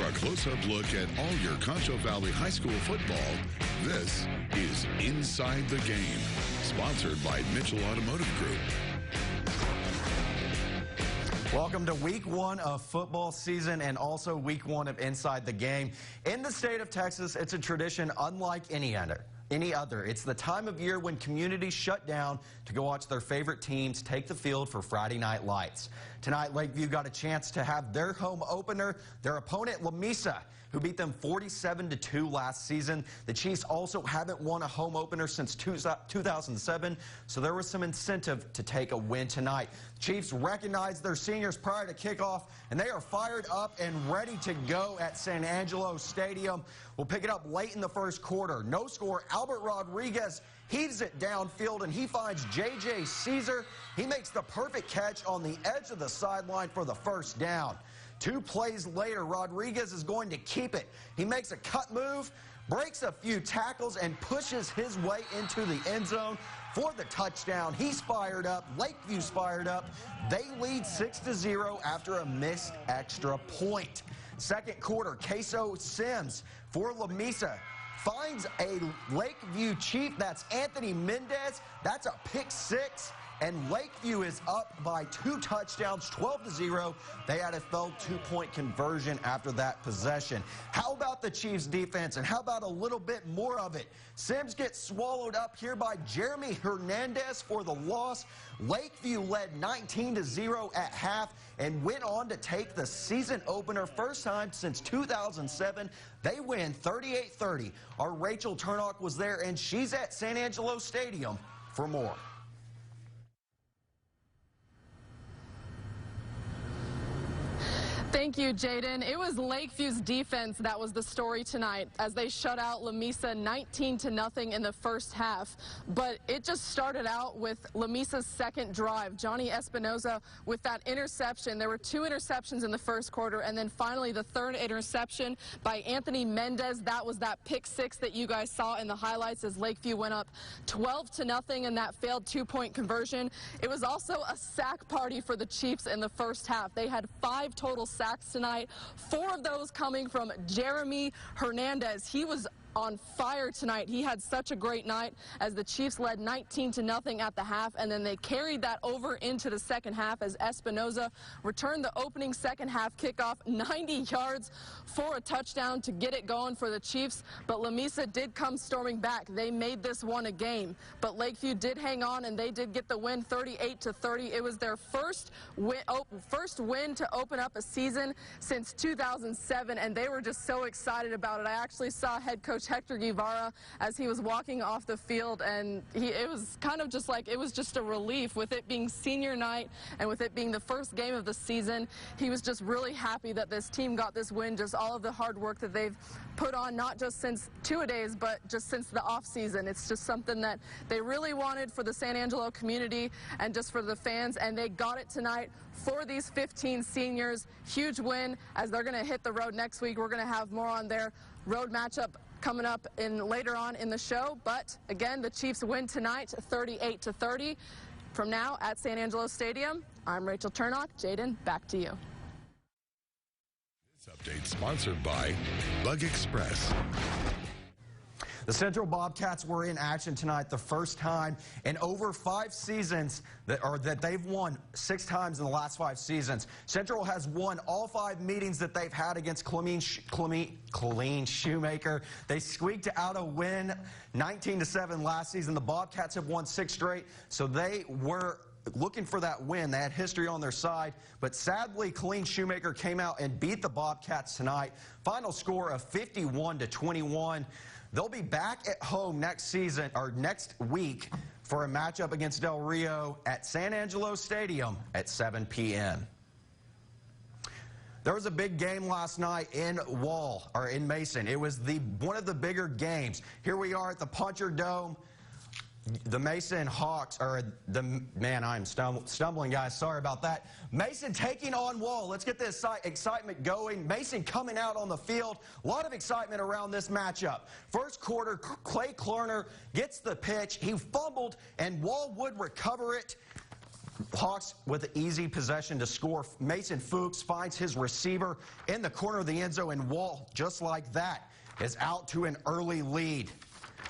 a close-up look at all your Concho Valley High School football, this is Inside the Game, sponsored by Mitchell Automotive Group. Welcome to week one of football season and also week one of Inside the Game. In the state of Texas, it's a tradition unlike any other. It's the time of year when communities shut down to go watch their favorite teams take the field for Friday Night Lights. Tonight, Lakeview got a chance to have their home opener, their opponent, Lamesa, who beat them 47-2 last season. The Chiefs also haven't won a home opener since 2007, so there was some incentive to take a win tonight. Chiefs recognized their seniors prior to kickoff, and they are fired up and ready to go at San Angelo Stadium. We'll pick it up late in the first quarter. No score, Albert Rodriguez heaves it downfield, and he finds J.J. Caesar. He makes the perfect catch on the edge of the sideline for the first down. 2 plays later, Rodriguez is going to keep it. He makes a cut move, breaks a few tackles, and pushes his way into the end zone for the touchdown. He's fired up. Lakeview's fired up. They lead 6-0 after a missed extra point. Second quarter, Queso Sims for Lamesa finds a Lakeview Chief. That's Anthony Mendez. That's a pick six. And Lakeview is up by 2 touchdowns, 12-0. They had a failed 2-point conversion after that possession. How about the Chiefs' defense, and how about a little bit more of it? Sims gets swallowed up here by Jeremy Hernandez for the loss. Lakeview led 19-0 at half and went on to take the season opener, first time since 2007. They win 38-30. Our Rachel Turnock was there, and she's at San Angelo Stadium for more. Thank you, Jaden. It was Lakeview's defense that was the story tonight as they shut out Lamesa 19-0 in the first half. But it just started out with Lamesa's second drive. Johnny Espinoza with that interception. There were 2 interceptions in the first quarter, and then finally the third interception by Anthony Mendez. That was that pick six that you guys saw in the highlights as Lakeview went up 12-0 in that failed 2-point conversion. It was also a sack party for the Chiefs in the first half. They had 5 total sacks tonight, 4 of those coming from Jeremy Hernandez. He was on fire tonight. He had such a great night as the Chiefs led 19-0 at the half, and then they carried that over into the second half as Espinoza returned the opening second half kickoff 90 yards for a touchdown to get it going for the Chiefs. But Lamesa did come storming back. They made this one a game, but Lakeview did hang on, and they did get the win 38-30. It was their first win to open up a season since 2007, and they were just so excited about it. I actually saw head coach Hector Guevara as he was walking off the field, and it was kind of just like, it was just a relief with it being senior night and with it being the first game of the season. He was just really happy that this team got this win, just all of the hard work that they've put on, not just since 2-a-days, but just since the off season. It's just something that they really wanted for the San Angelo community and just for the fans, and they got it tonight for these 15 seniors. Huge win as they're going to hit the road next week. We're going to have more on their road matchup coming up later on in the show. But again, the Chiefs win tonight 38-30. From now at San Angelo Stadium, I'm Rachel Turnock. Jaden, back to you. This update sponsored by Bug Express. The Central Bobcats were in action tonight, the first time in over 5 seasons that they've won 6 times in the last 5 seasons. Central has won all 5 meetings that they've had against Colleen Shoemaker. They squeaked out a win 19-7 last season. The Bobcats have won 6 straight, so they were looking for that win. They had history on their side, but sadly, Colleen Shoemaker came out and beat the Bobcats tonight. Final score of 51-21. They'll be back at home next week for a matchup against Del Rio at San Angelo Stadium at 7 p.m. There was a big game last night in Mason. It was one of the bigger games. Here we are at the Puncher Dome. The Mason Hawks, I'm stumbling, guys. Sorry about that. Mason taking on Wall. Let's get this excitement going. Mason coming out on the field. A lot of excitement around this matchup. First quarter, Clay Klarner gets the pitch. He fumbled, and Wall would recover it. Hawks with an easy possession to score. Mason Fuchs finds his receiver in the corner of the end zone, and Wall, just like that, is out to an early lead.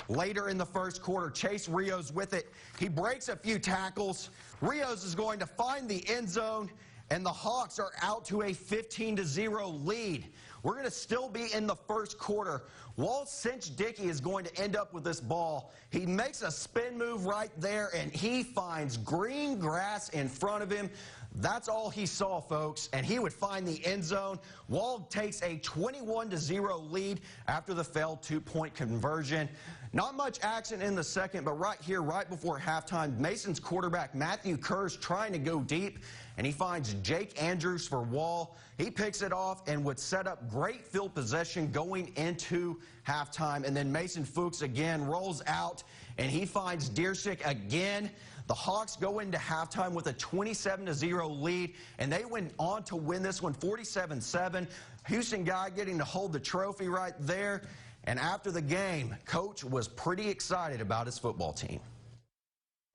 Later in the first quarter, Chase Rios with it. He breaks a few tackles. Rios is going to find the end zone, and the Hawks are out to a 15-0 lead. We're going to still be in the first quarter. Walt Cinch-Dickey is going to end up with this ball. He makes a spin move right there, and he finds green grass in front of him. That's all he saw, folks, and he would find the end zone. Wald takes a 21-0 lead after the failed two-point conversion. Not much action in the second, but right here, right before halftime, Mason's quarterback, Matthew Kerr's trying to go deep, and he finds Jake Andrews for Wall. He picks it off and would set up great field possession going into halftime. And then Mason Fuchs again rolls out, and he finds Deersick again. The Hawks go into halftime with a 27-0 lead, and they went on to win this one 47-7. Houston Guy getting to hold the trophy right there. And after the game, Coach was pretty excited about his football team.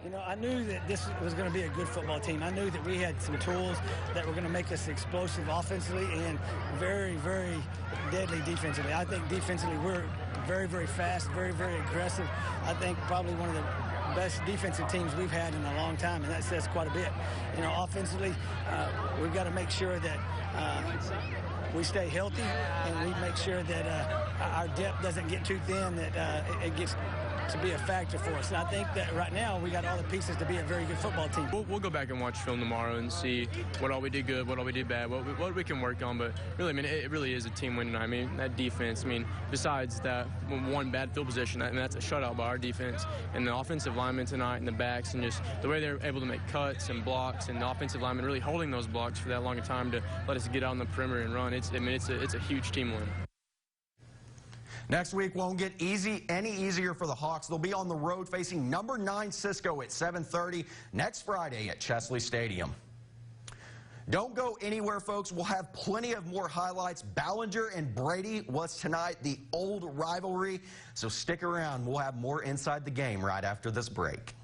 You know, I knew that this was going to be a good football team. I knew that we had some tools that were going to make us explosive offensively and very, very deadly defensively. I think defensively we're very, very fast, very, very aggressive. I think probably one of the best defensive teams we've had in a long time, and that says quite a bit. You know, offensively, we've got to make sure that we stay healthy, and we make sure that our depth doesn't get too thin, that it gets to be a factor for us. And I think that right now we got all the pieces to be a very good football team. We'll go back and watch film tomorrow and see what all we did good, what all we did bad, what we can work on. But really, I mean, it really is a team win tonight. I mean, that defense, I mean, besides that one bad field position, I mean, that's a shutout by our defense. And the offensive linemen tonight and the backs and just the way they're able to make cuts and blocks, and the offensive linemen really holding those blocks for that long a time to let us get out on the perimeter and run. It's a huge team win. Next week won't get any easier for the Hawks. They'll be on the road facing number 9 Cisco at 7:30 next Friday at Chesley Stadium. Don't go anywhere, folks. We'll have plenty of more highlights. Ballinger and Brady was tonight, the old rivalry. So stick around. We'll have more Inside the Game right after this break.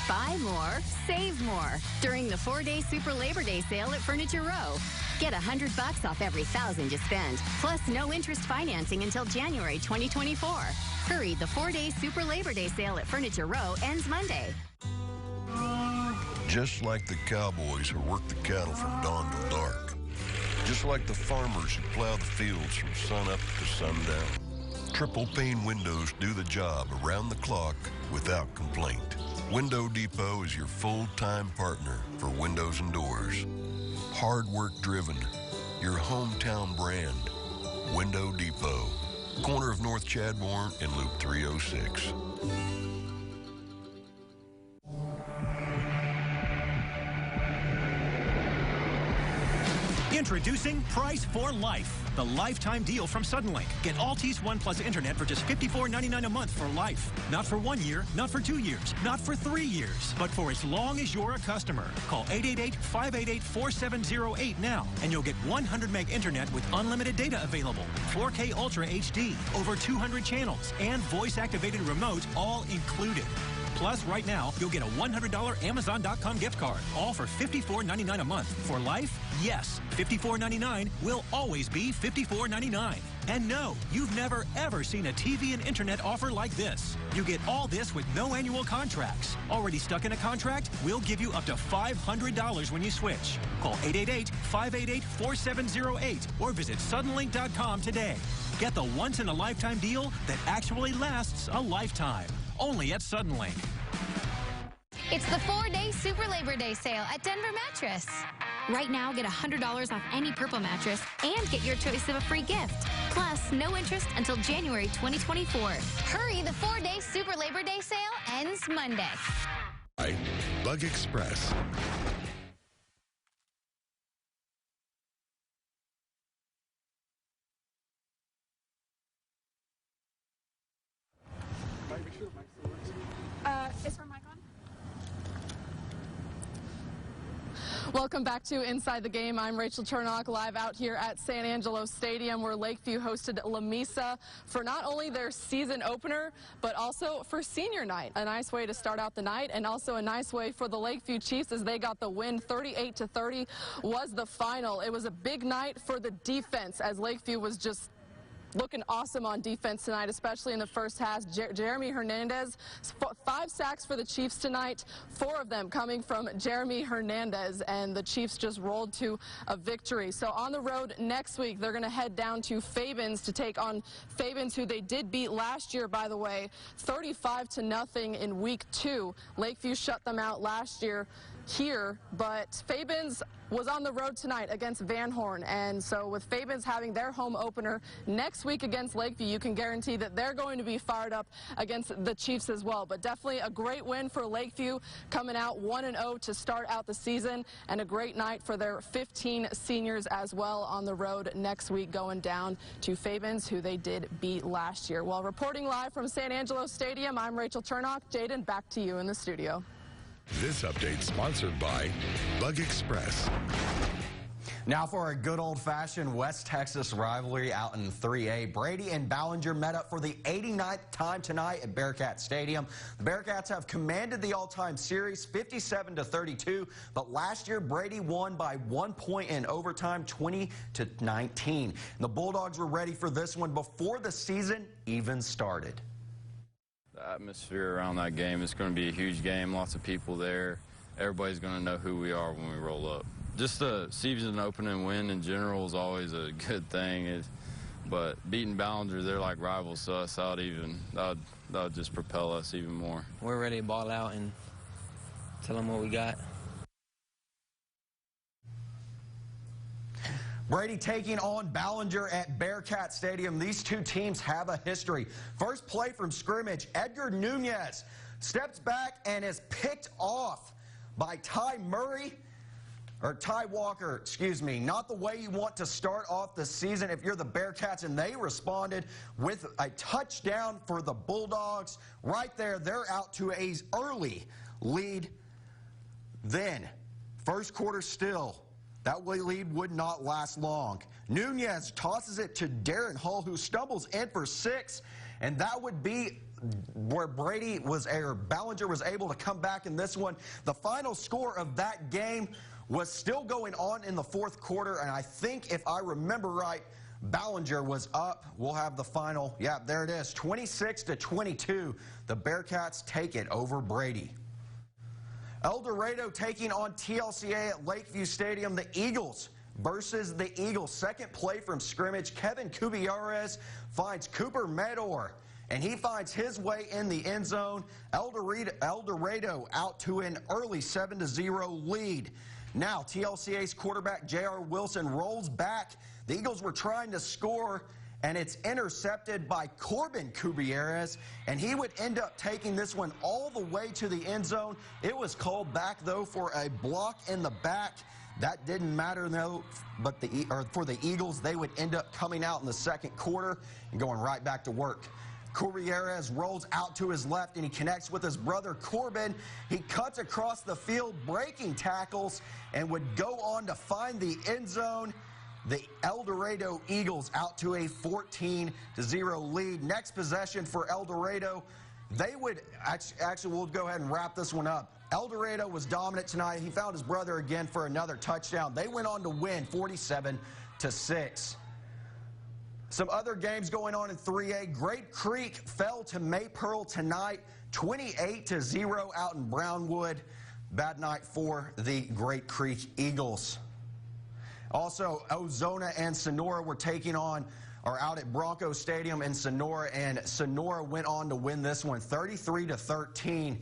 Buy more, save more during the 4-day Super Labor Day sale at Furniture Row. Get $100 off every $1,000 you spend, plus no interest financing until January 2024. Hurry, the 4-day Super Labor Day sale at Furniture Row ends Monday. Just like the cowboys who work the cattle from dawn till dark. Just like the farmers who plow the fields from sunup to sundown. Triple pane windows do the job around the clock without complaint. Window Depot is your full-time partner for windows and doors. Hard work driven, your hometown brand. Window Depot, corner of North Chadbourne and Loop 306. Introducing Price for Life, the lifetime deal from Suddenlink. Get Altice One Plus Internet for just $54.99 a month for life. Not for 1 year, not for 2 years, not for 3 years, but for as long as you're a customer. Call 888-588-4708 now, and you'll get 100 meg internet with unlimited data available, 4K Ultra HD, over 200 channels, and voice-activated remote all included. Plus, right now, you'll get a $100 Amazon.com gift card, all for $54.99 a month. For life, yes, $54.99 will always be $54.99. And no, you've never, ever seen a TV and internet offer like this. You get all this with no annual contracts. Already stuck in a contract? We'll give you up to $500 when you switch. Call 888-588-4708 or visit Suddenlink.com today. Get the once-in-a-lifetime deal that actually lasts a lifetime. Only at Suddenlink. It's the 4-day Super Labor Day sale at Denver Mattress. Right now, get $100 off any Purple mattress and get your choice of a free gift. Plus, no interest until January 2024. Hurry, the 4-day Super Labor Day sale ends Monday. Bug Express. Is her mic on? Welcome back to Inside the Game. I'm Rachel Turnock, live out here at San Angelo Stadium, where Lakeview hosted Lamesa for not only their season opener, but also for senior night. A nice way to start out the night, and also a nice way for the Lakeview Chiefs as they got the win. 38-30 was the final. It was a big night for the defense, as Lakeview was just looking awesome on defense tonight, especially in the first half. Jeremy Hernandez, 5 sacks for the Chiefs tonight, 4 of them coming from Jeremy Hernandez, and the Chiefs just rolled to a victory. So on the road next week, they're going to head down to Fabens to take on Fabens, who they did beat last year, by the way, 35-0 in week 2. Lakeview shut them out last year here, but Fabens was on the road tonight against Van Horn, and so with Fabens having their home opener next week against Lakeview, you can guarantee that they're going to be fired up against the Chiefs as well. But definitely a great win for Lakeview, coming out 1-0 to start out the season, and a great night for their 15 seniors as well on the road next week, going down to Fabens, who they did beat last year. Well, reporting live from San Angelo Stadium, I'm Rachel Turnock. Jaden, back to you in the studio. This update sponsored by Bug Express. Now for a good old-fashioned West Texas rivalry out in 3A. Brady and Ballinger met up for the 89th time tonight at Bearcat Stadium. The Bearcats have commanded the all-time series 57-32, but last year Brady won by 1 point in overtime, 20-19. The Bulldogs were ready for this one before the season even started. The atmosphere around that game, it's going to be a huge game, lots of people there. Everybody's going to know who we are when we roll up. Just the season opening win in general is always a good thing, but beating Ballinger, they're like rivals to us, that would just propel us even more. We're ready to ball out and tell them what we got. Brady taking on Ballinger at Bearcat Stadium. These two teams have a history. First play from scrimmage, Edgar Nunez steps back and is picked off by Ty Walker, excuse me. Not the way you want to start off the season if you're the Bearcats, and they responded with a touchdown for the Bulldogs. Right there, they're out to an early lead. Then, first quarter still. That lead would not last long. Nunez tosses it to Darren Hull, who stumbles in for 6, and that would be where Ballinger was able to come back in this one. The final score of that game was still going on in the fourth quarter, and I think, if I remember right, Ballinger was up. We'll have the final. Yeah, there it is, 26-22. The Bearcats take it over Brady. El Dorado taking on TLCA at Lakeview Stadium. The Eagles versus the Eagles. Second play from scrimmage. Kevin Cubiares finds Cooper Medor, and he finds his way in the end zone. El Dorado out to an early 7-0 lead. Now TLCA's quarterback J.R. Wilson rolls back. The Eagles were trying to score, and it's intercepted by Corbin Cubiares, and he would end up taking this one all the way to the end zone. It was called back, though, for a block in the back. That didn't matter, though, but for the Eagles, they would end up coming out in the second quarter and going right back to work. Cubiares rolls out to his left, and he connects with his brother Corbin. He cuts across the field, breaking tackles, and would go on to find the end zone. The El Dorado Eagles out to a 14-0 lead. Next possession for El Dorado. They would actually, we'll go ahead and wrap this one up. El Dorado was dominant tonight. He found his brother again for another touchdown. They went on to win 47-6. Some other games going on in 3A. Great Creek fell to Maypearl tonight, 28-0 out in Brownwood. Bad night for the Great Creek Eagles. Also, Ozona and Sonora were out at Bronco Stadium in Sonora, and Sonora went on to win this one 33-13.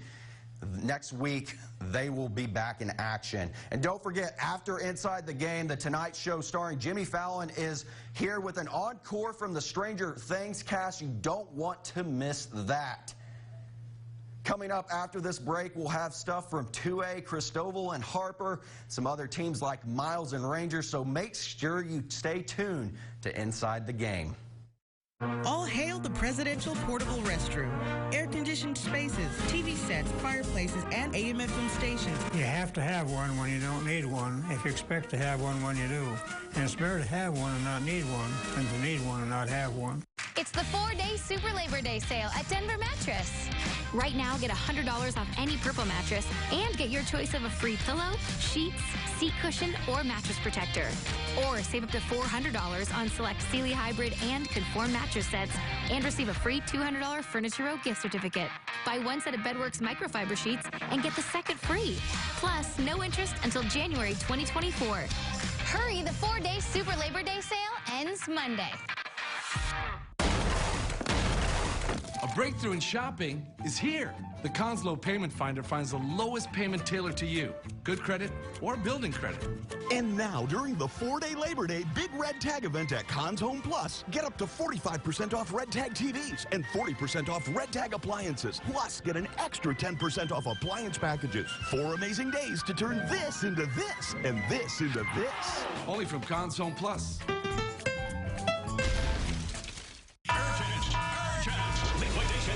Next week, they will be back in action. And don't forget, after Inside the Game, the Tonight Show starring Jimmy Fallon is here with an encore from the Stranger Things cast. You don't want to miss that. Coming up after this break, we'll have stuff from 2A, Christoval and Harper, some other teams like Miles and Rangers, so make sure you stay tuned to Inside the Game. All hail the presidential portable restroom. Air-conditioned spaces, TV sets, fireplaces, and AM/FM stations. You have to have one when you don't need one if you expect to have one when you do. And it's better to have one and not need one than to need one and not have one. It's the 4-day Super Labor Day sale at Denver Mattress. Right now, get $100 off any purple mattress and get your choice of a free pillow, sheets, seat cushion, or mattress protector. Or save up to $400 on select Sealy Hybrid and Conform mattress sets and receive a free $200 Furniture Row gift certificate. Buy one set of Bedworks microfiber sheets and get the second free. Plus, no interest until January 2024. Hurry, the 4-day Super Labor Day sale ends Monday. A breakthrough in shopping is here. The Conslow Payment Finder finds the lowest payment tailored to you. Good credit or building credit. And now, during the 4-day Labor Day Big Red Tag event at Cons Home Plus, get up to 45% off Red Tag TVs and 40% off Red Tag appliances. Plus, get an extra 10% off appliance packages. 4 amazing days to turn this into this and this into this. Only from Cons Home Plus.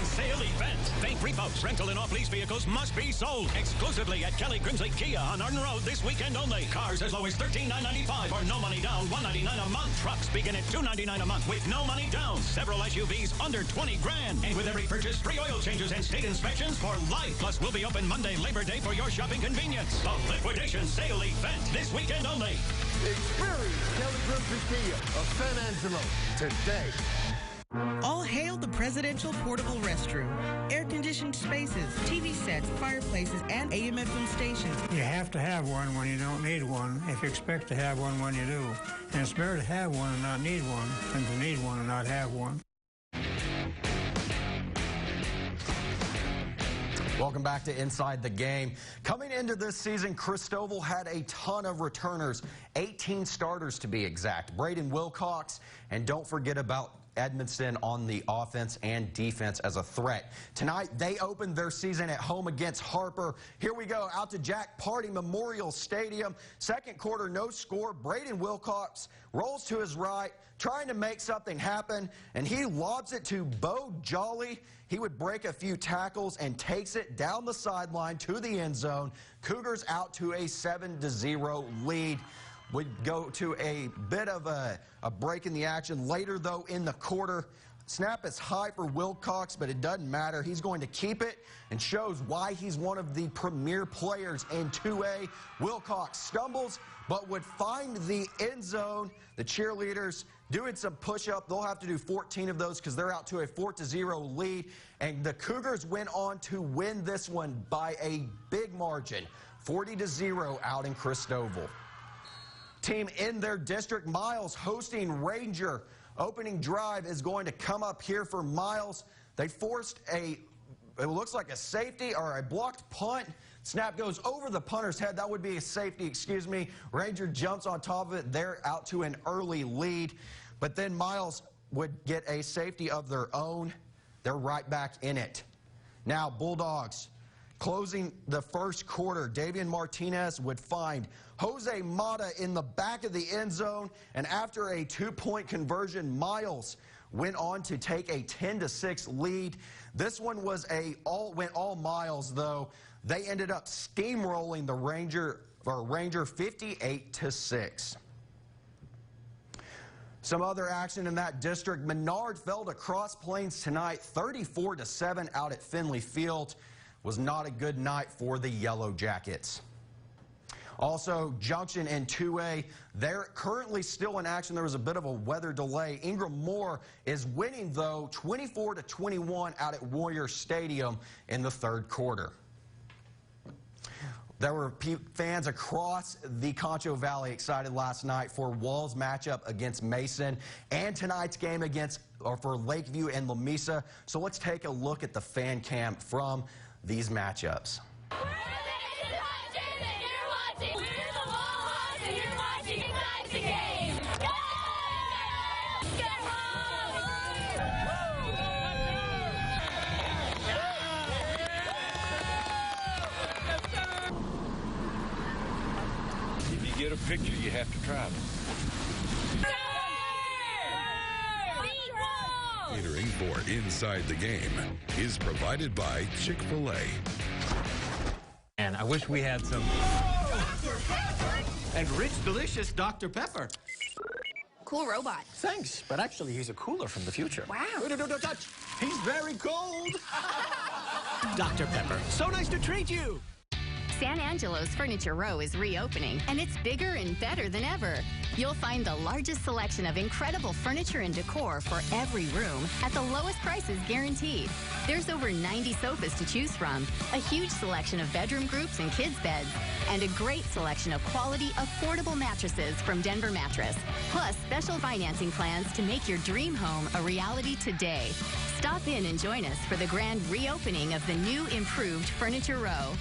Sale event. Think repos, rental, and off-lease vehicles must be sold exclusively at Kelly Grimsley Kia on Arden Road this weekend only. Cars as low as $13,995 or no money down, $199 a month. Trucks begin at $299 a month with no money down. Several SUVs under 20 grand. And with every purchase, free oil changes and state inspections for life. Plus, we'll be open Monday, Labor Day for your shopping convenience. The liquidation sale event this weekend only. Experience Kelly Grimsley Kia of San Angelo today. All hail the presidential portable restroom. Air-conditioned spaces, TV sets, fireplaces, and AM/FM stations. You have to have one when you don't need one if you expect to have one when you do. And it's better to have one and not need one than to need one and not have one. Welcome back to Inside the Game. Coming into this season, Christoval had a ton of returners, 18 starters to be exact. Braden Wilcox, and don't forget about Edmondson on the offense and defense as a threat. Tonight, they opened their season at home against Harper. Here we go, out to Jack Party Memorial Stadium. Second quarter, no score. Braden Wilcox rolls to his right, trying to make something happen, and he lobs it to Bo Jolly. He would break a few tackles and takes it down the sideline to the end zone. Cougars out to a 7-0 lead. We go to a bit of a break in the action later, though, in the quarter. Snap is high for Wilcox, but it doesn't matter. He's going to keep it and shows why he's one of the premier players in 2A. Wilcox stumbles, but would find the end zone. The cheerleaders doing some push-up. They'll have to do 14 of those because they're out to a 4-0 lead. And the Cougars went on to win this one by a big margin, 40-0 out in Christoval. Team in their district, Miles hosting Ranger. Opening drive is going to come up here for Miles. They forced it looks like a safety or a blocked punt. Snap goes over the punter's head. That would be a safety, excuse me. Ranger jumps on top of it. They're out to an early lead. But then Miles would get a safety of their own. They're right back in it. Now, Bulldogs closing the first quarter. Davian Martinez would find Jose Mata in the back of the end zone, and after a 2-point conversion, Miles went on to take a 10-6 lead. This one was went all Miles, though. They ended up steamrolling the Ranger 58-6. Some other action in that district. Menard fell to Cross Plains tonight, 34-7 out at Finley Field. Was not a good night for the Yellow Jackets. Also, Junction in 2A, they're currently still in action. There was a bit of a weather delay. Ingram Moore is winning, though, 24-21 out at Warrior Stadium in the third quarter. There were fans across the Concho Valley excited last night for Wall's matchup against Mason and tonight's game for Lakeview and Lamesa. So let's take a look at the fan cam from these matchups. If you get a picture, you have to try it. for Inside the Game is provided by Chick-fil-A. And I wish we had some. And rich, delicious Dr. Pepper. Cool robot. Thanks, but actually he's a cooler from the future. Wow. Don't touch. He's very cold. Dr. Pepper, so nice to treat you. San Angelo's Furniture Row is reopening, and it's bigger and better than ever. You'll find the largest selection of incredible furniture and decor for every room at the lowest prices guaranteed. There's over 90 sofas to choose from, a huge selection of bedroom groups and kids' beds, and a great selection of quality, affordable mattresses from Denver Mattress, plus special financing plans to make your dream home a reality today. Stop in and join us for the grand reopening of the new, improved Furniture Row.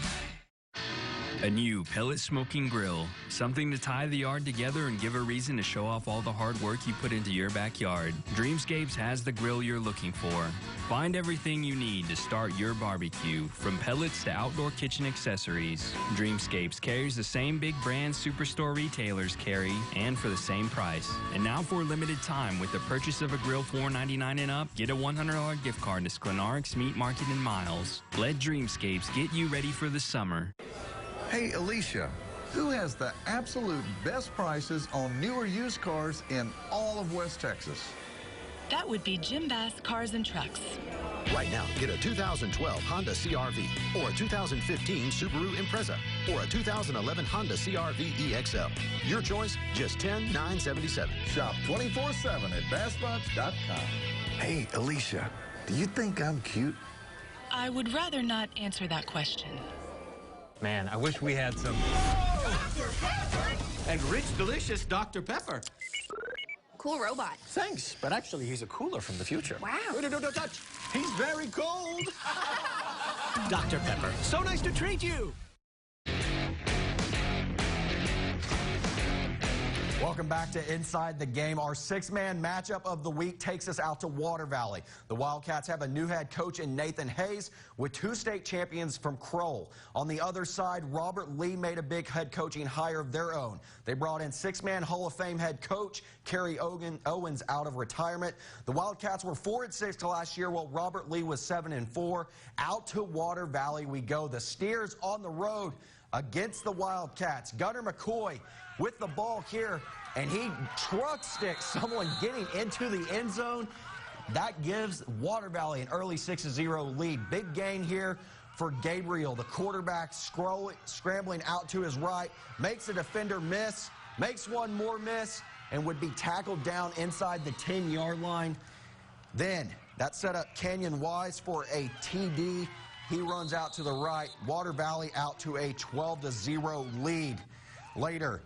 A new pellet smoking grill. Something to tie the yard together and give a reason to show off all the hard work you put into your backyard. Dreamscapes has the grill you're looking for. Find everything you need to start your barbecue, from pellets to outdoor kitchen accessories. Dreamscapes carries the same big brand superstore retailers carry, and for the same price. And now for a limited time, with the purchase of a grill $4.99 and up, get a $100 gift card to Sklanarix Meat Market in Miles. Let Dreamscapes get you ready for the summer. Hey, Alicia, who has the absolute best prices on newer used cars in all of West Texas? That would be Jim Bass Cars and Trucks. Right now, get a 2012 Honda CR-V, or a 2015 Subaru Impreza, or a 2011 Honda CR-V EXL. Your choice, just $10,977. Shop 24/7 at BassBucks.com. Hey, Alicia, do you think I'm cute? I would rather not answer that question. Man, I wish we had some. And rich, delicious Dr. Pepper. Cool robot. Thanks, but actually he's a cooler from the future. Wow. Don't touch. He's very cold. Dr. Pepper, so nice to treat you. Welcome back to Inside the Game. Our six-man matchup of the week takes us out to Water Valley. The Wildcats have a new head coach in Nathan Hayes with two state champions from Kroll. On the other side, Robert Lee made a big head coaching hire of their own. They brought in six-man Hall of Fame head coach Kerry Owens out of retirement. The Wildcats were 4-6 last year, while Robert Lee was 7-4. Out to Water Valley we go. The Steers on the road against the Wildcats. Gunnar McCoy with the ball here, and he truck sticks someone getting into the end zone. That gives Water Valley an early 6-0 lead. Big gain here for Gabriel, the quarterback, scrambling out to his right, makes a defender miss, makes one more miss, and would be tackled down inside the 10-yard line. Then that set up Canyon Wise for a TD. He runs out to the right. Water Valley out to a 12-0 lead. Later,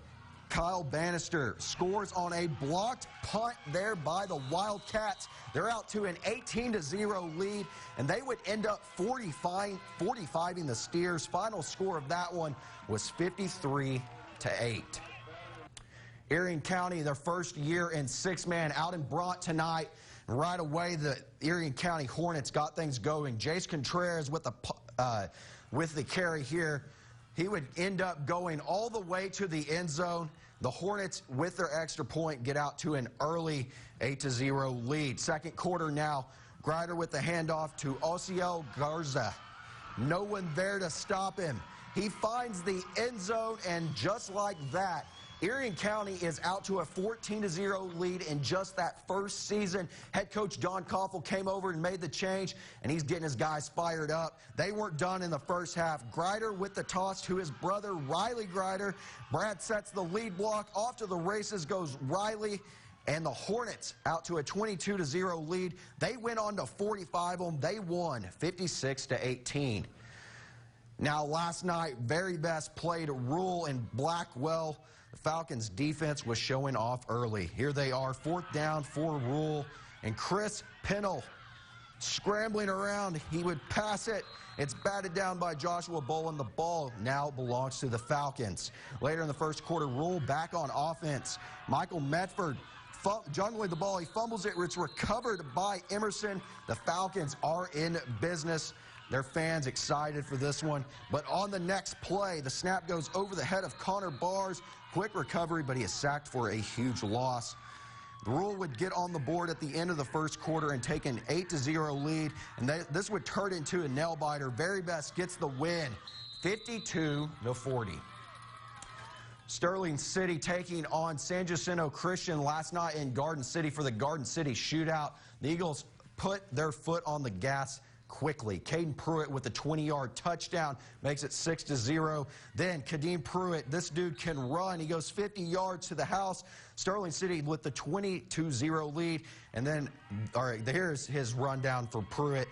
Kyle Bannister scores on a blocked punt there by the Wildcats. They're out to an 18-0 lead, and they would end up 45ing the Steers. Final score of that one was 53-8. Erie County, their first year in six-man, out in Bront tonight. And right away, the Erie County Hornets got things going. Jace Contreras with the carry here. He would end up going all the way to the end zone. The Hornets, with their extra point, get out to an early 8-0 lead. Second quarter now, Grider with the handoff to Osiel Garza. No one there to stop him. He finds the end zone, and just like that, Erie County is out to a 14-0 lead in just that first season. Head coach Don Koffel came over and made the change, and he's getting his guys fired up. They weren't done in the first half. Grider with the toss to his brother, Riley Grider. Brad sets the lead block. Off to the races goes Riley, and the Hornets out to a 22-0 lead. They went on to 45 them. They won 56-18. Now, last night, very best played Rule in Blackwell. The Falcons' defense was showing off early. Here they are, fourth down for Rule, and Chris Pennell scrambling around. He would pass it. It's batted down by Joshua Bolin. The ball now belongs to the Falcons. Later in the first quarter, Rule back on offense. Michael Medford jungling the ball. He fumbles it. It's recovered by Emerson. The Falcons are in business. Their fans excited for this one. But on the next play, the snap goes over the head of Connor Bars. Quick recovery, but he is sacked for a huge loss. The Rule would get on the board at the end of the first quarter and take an 8-0 lead, and this would turn into a nail-biter. Very Best gets the win, 52-40. Sterling City taking on San Jacinto Christian last night in Garden City for the Garden City shootout. The Eagles put their foot on the gas quickly. Caden Pruitt with a 20-yard touchdown makes it 6-0. Then Kadeem Pruitt, this dude can run. He goes 50 yards to the house. Sterling City with the 22-0 lead. And then, all right, here's his rundown for Pruitt.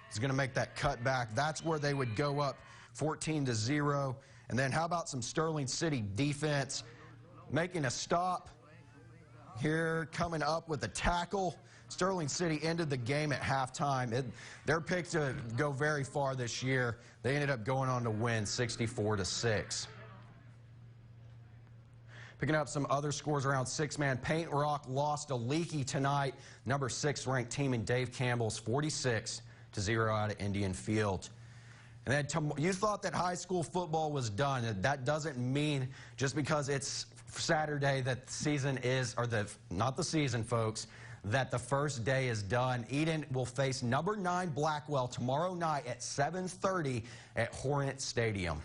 He's going to make that cutback. That's where they would go up 14-0. And then how about some Sterling City defense making a stop here, coming up with a tackle. Sterling City ended the game at halftime. They're picked to go very far this year. They ended up going on to win 64-6. Picking up some other scores around six-man, Paint Rock lost to Leakey tonight. Number 6 ranked team in Dave Campbell's 46-0 out of Indian Field. And then you thought that high school football was done. That doesn't mean just because it's Saturday that the season is, or not the season, folks, that the first day is done. Eden will face number 9 Blackwell tomorrow night at 7:30 at Hornet Stadium.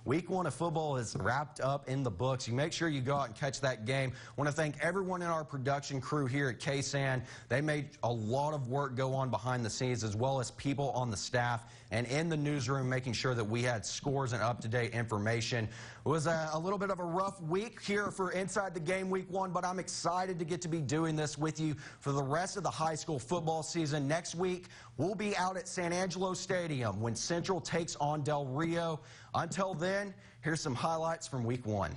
Week 1 of football is wrapped up in the books. You make sure you go out and catch that game. I want to thank everyone in our production crew here at KSAN. They made a lot of work go on behind the scenes, as well as people on the staff and in the newsroom, making sure that we had scores and up-to-date information. It was a little bit of a rough week here for Inside the Game Week 1, but I'm excited to get to be doing this with you for the rest of the high school football season. Next week, we'll be out at San Angelo Stadium when Central takes on Del Rio. Until then, here's some highlights from Week 1.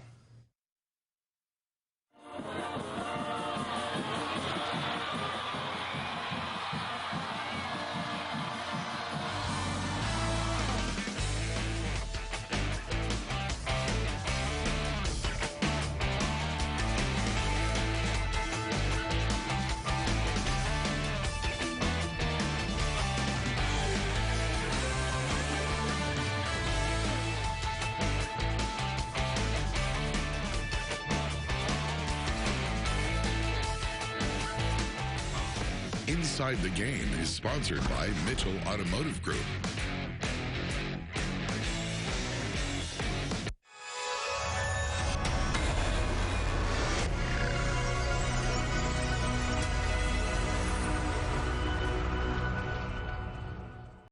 Inside the Game is sponsored by Mitchell Automotive Group.